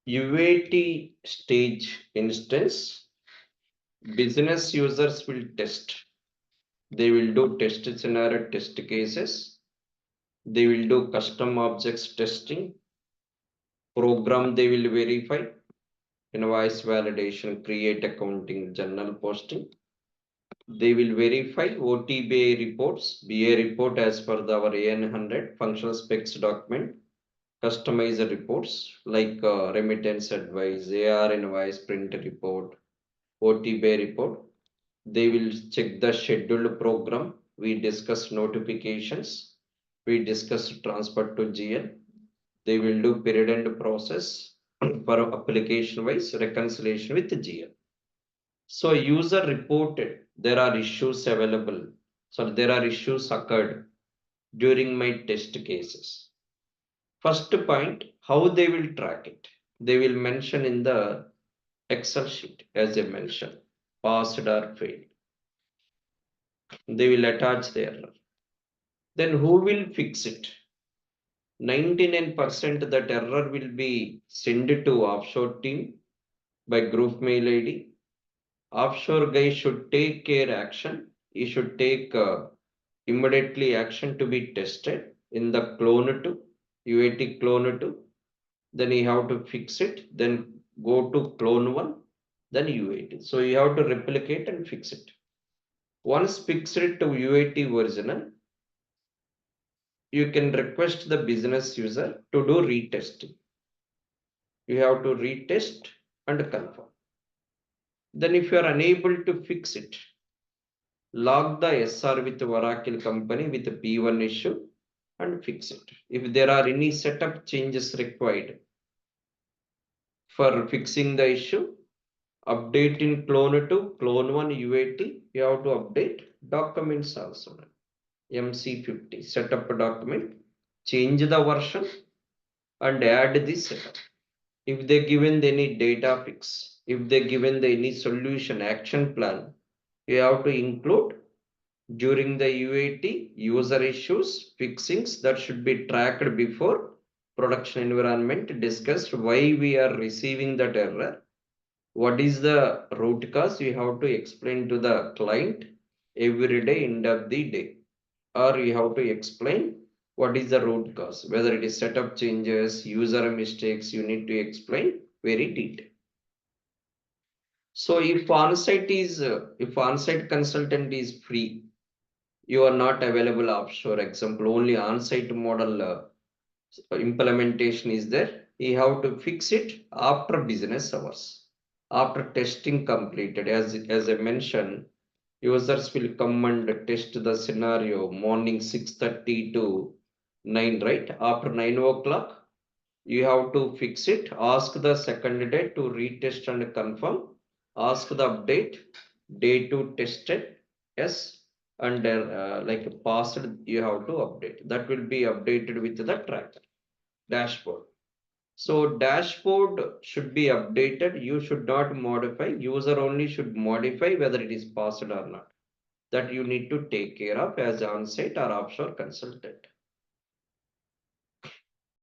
UAT stage instance, business users will test. They will do test scenario test cases. They will do custom objects testing. Program they will verify. Invoice validation, create accounting, journal posting. They will verify OTBA reports, BA report as per our AN100 functional specs document, customizer reports like remittance advice, AR invoice, print report, OTBA report. They will check the scheduled program. We discuss notifications. We discuss transfer to GL. They will do period end process for application wise reconciliation with the GL. So user reported there are issues available. So there are issues occurred during my test cases. First point, how they will track it. They will mention in the Excel sheet as I mentioned, passed or failed. They will attach the error. Then who will fix it? 99% that error will be sent to offshore team by group mail ID. Offshore guy should take care action. He should take immediately action to be tested in the clone to UAT clone to. Then you have to fix it. Then go to clone one. Then UAT. So you have to replicate and fix it. Once fixed to UAT original, you can request the business user to do retesting. You have to retest and confirm. Then if you are unable to fix it, log the SR with Oracle company with the P1 issue and fix it. If there are any setup changes required for fixing the issue, update in clone to clone 1 UAT, you have to update documents also. MC50 setup document, change the version and add the setup. If they given any data fix, if they given any solution action plan, you have to include during the UAT user issues fixings that should be tracked before production environment, discussed why we are receiving that error, what is the root cause. You have to explain to the client every day end of the day, or you have to explain what is the root cause, whether it is setup changes, user mistakes, you need to explain very detailed. So if on-site consultant is free, you are not available offshore, example only on-site model implementation is there, you have to fix it after business hours, after testing completed. As I mentioned, users will come and test the scenario morning 6:30 to 9, right? After 9 o'clock, you have to fix it. Ask the second day to retest and confirm. Ask the update, day to tested, yes, and like passed, you have to update. That will be updated with the tracker dashboard. So dashboard should be updated. You should not modify. User only should modify whether it is passed or not. That you need to take care of as on-site or offshore consultant.